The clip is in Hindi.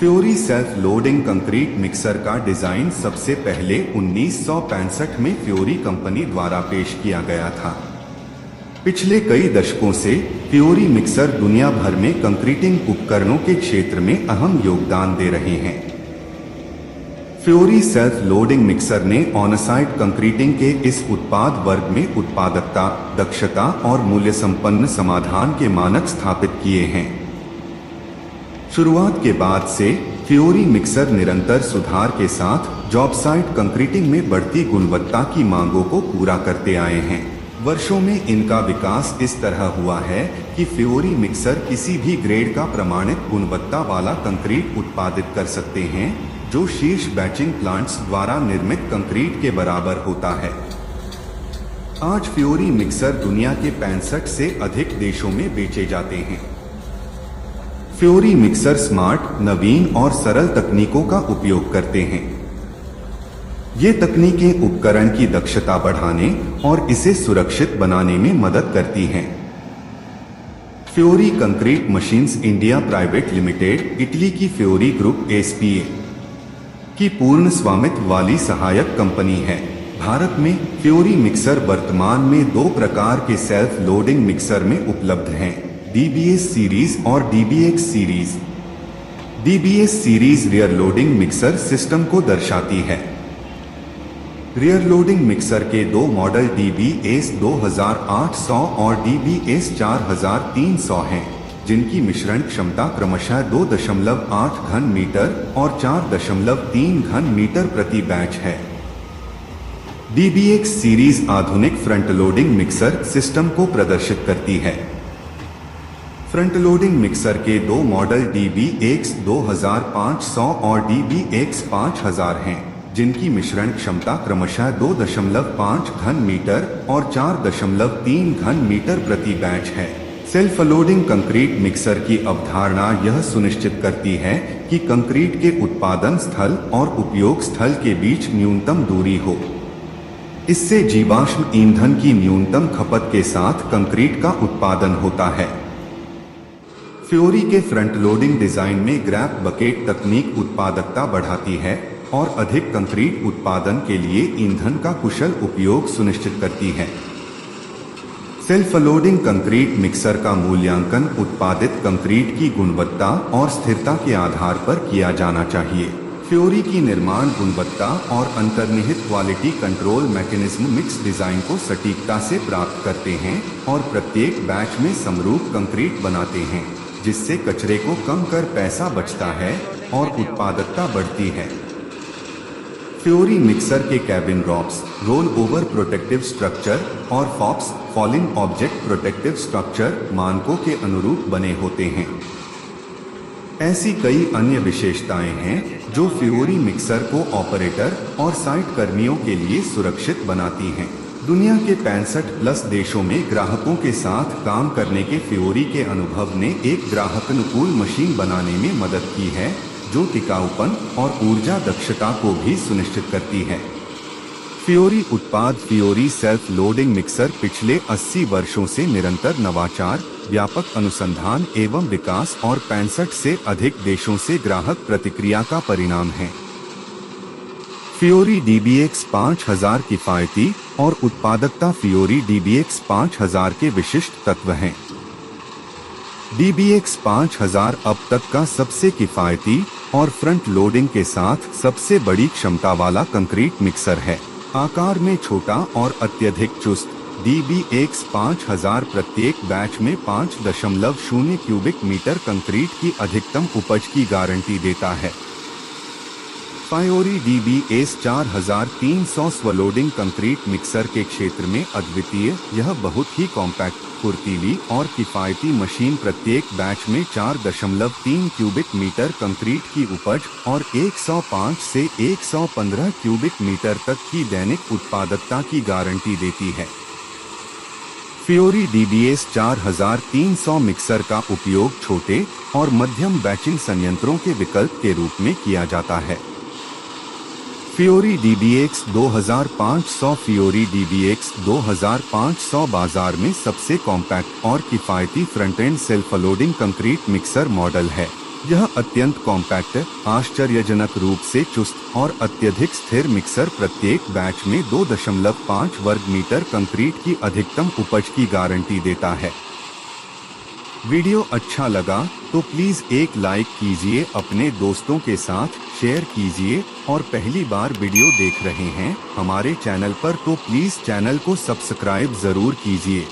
Fury self loading concrete mixer का डिजाइन सबसे पहले 1965 में फ्योरी कंपनी द्वारा पेश किया गया था। पिछले कई दशकों से फ्योरी मिक्सर दुनिया भर में कंक्रीटिंग उपकरणों के क्षेत्र में अहम योगदान दे रहे हैं। फ्योरी सेल्फ लोडिंग मिक्सर ने ऑनसाइट कंक्रीटिंग के इस उत्पाद वर्ग में उत्पादकता, दक्षता और मूल्य संपन्न समाधान के मानक स्थापित किए हैं। शुरुआत के बाद से फ्योरी मिक्सर निरंतर सुधार के साथ जॉब साइट कंक्रीटिंग में बढ़ती गुणवत्ता की मांगों को पूरा करते आए हैं। वर्षों में इनका विकास इस तरह हुआ है कि फ्योरी मिक्सर किसी भी ग्रेड का प्रमाणित गुणवत्ता वाला कंक्रीट उत्पादित कर सकते हैं, जो शीर्ष बैचिंग प्लांट्स द्वारा निर्मित कंक्रीट के बराबर होता है। आज फ्योरी मिक्सर दुनिया के 65 से अधिक देशों में बेचे जाते हैं। फ्योरी मिक्सर स्मार्ट, नवीन और सरल तकनीकों का उपयोग करते हैं। ये तकनीकें उपकरण की दक्षता बढ़ाने और इसे सुरक्षित बनाने में मदद करती हैं। Fiori concrete machines India private limited Italy की फ्योरी ग्रुप एसपीए की पूर्ण स्वामित्व वाली सहायक कंपनी है। भारत में फ्योरी मिक्सर वर्तमान में 2 प्रकार के सेल्फ लोडिंग मिक्सर में उपलब्ध हैं, डीबीएस सीरीज और DBX series. DBS series rear loading mixer system को दर्शाती है। रियर लोडिंग मिक्सर के 2 मॉडल डीबीएस 2800 और डीबीएस 4300 हैं, जिनकी मिश्रण क्षमता क्रमशः 2.8 घन मीटर और 4.3 घन मीटर प्रति बैच है। डीबीएक्स सीरीज आधुनिक फ्रंट लोडिंग मिक्सर सिस्टम को प्रदर्शित करती है। फ्रंट लोडिंग मिक्सर के 2 मॉडल डीबीएक्स 2500 और डीबीएक्स 5000 हैं, जिनकी मिश्रण क्षमता क्रमशः 2.5 घन मीटर और 4.3 घन मीटर प्रति बैच है। सेल्फ लोडिंग कंक्रीट मिक्सर की अवधारणा यह सुनिश्चित करती है कि कंक्रीट के उत्पादन स्थल और उपयोग स्थल के बीच न्यूनतम दूरी हो। इससे जीवाश्म ईंधन की न्यूनतम खपत के साथ कंक्रीट का उत्पादन होता है। फ्योरी के फ्रंट लोडिंग डिजाइन में ग्रैप बकेट तकनीक उत्पादकता बढ़ाती है और अधिक कंक्रीट उत्पादन के लिए ईंधन का कुशल उपयोग सुनिश्चित करती है। सेल्फ लोडिंग कंक्रीट मिक्सर का मूल्यांकन उत्पादित कंक्रीट की गुणवत्ता और स्थिरता के आधार पर किया जाना चाहिए। फ्योरी की निर्माण गुणवत्ता और अंतर्निहित quality control mechanism mix design को सटीकता से प्राप्त करते हैं और प्रत्येक बैच में समरूप कंक्रीट बनाते हैं, जिससे कचरे को कम कर पैसा बचता है और उत्पादकता बढ़ती है। फ्योरी मिक्सर के cabin ropes, roll over protective structure और फॉप्स, फॉलिंग ऑब्जेक्ट प्रोटेक्टिव स्ट्रक्चर मानकों के अनुरूप बने होते हैं। ऐसी कई अन्य विशेषताएं हैं जो फ्योरी मिक्सर को ऑपरेटर और साइट कर्मियों के लिए सुरक्षित बनाती हैं। दुनिया के 65+ देशों में ग्राहकों के साथ काम करने के फ्योरी के अनुभव ने एक ग्राहकानुकूल मशीन बनाने में मदद की है, जो टिकाऊपन और ऊर्जा दक्षता को भी सुनिश्चित करती है। फ्योरी उत्पाद फ्योरी सेल्फ लोडिंग मिक्सर पिछले 80 वर्षों से निरंतर नवाचार, व्यापक अनुसंधान एवं विकास और 65 से अधिक देशों से ग्राहक प्रतिक्रिया का परिणाम है। फ्योरी डीबीएक्स 5000 किफायती और उत्पादकता फ्योरी डीबीएक्स 5000 के विशिष्ट तत्व हैं। डीबीएक्स 5000 अब तक का सबसे किफायती और फ्रंट लोडिंग के साथ सबसे बड़ी क्षमता वाला कंक्रीट मिक्सर है। आकार में छोटा और अत्यधिक चुस्त, डीबीएक्स 5000 प्रत्येक बैच में 5.0 क्यूबिक मीटर कंक्रीट की अधिकतम उपज की गारंटी देता है। फ्योरी डीबीएस 4300 स्वलोडिंग कंक्रीट मिक्सर के क्षेत्र में अद्वितीय। यह बहुत ही कॉम्पैक्ट, फुर्तीली और किफायती मशीन प्रत्येक बैच में 4.3 क्यूबिक मीटर कंक्रीट की उपज और 105 से 115 क्यूबिक मीटर तक की दैनिक उत्पादकता की गारंटी देती है। फ्योरी डीबीएस 4300 मिक्सर का उपयोग छोटे और मध्यम बैचिंग संयंत्रों के विकल्प के रूप में किया जाता है। फ्योरी डीबीएक्स 2500 फ्योरी डीबीएक्स 2500 बाजार में सबसे कॉम्पैक्ट और किफायती front end self loading concrete mixer model है। यह अत्यंत कॉम्पैक्ट, आश्चर्यजनक रूप से चुस्त और अत्यधिक स्थिर मिक्सर प्रत्येक बैच में 2.5 वर्ग मीटर कंक्रीट की अधिकतम उपज की गारंटी देता है। वीडियो अच्छा लगा तो प्लीज एक लाइक कीजिए, अपने दोस्तों के साथ शेयर कीजिए और पहली बार वीडियो देख रहे हैं हमारे चैनल पर तो प्लीज चैनल को सब्सक्राइब जरूर कीजिए।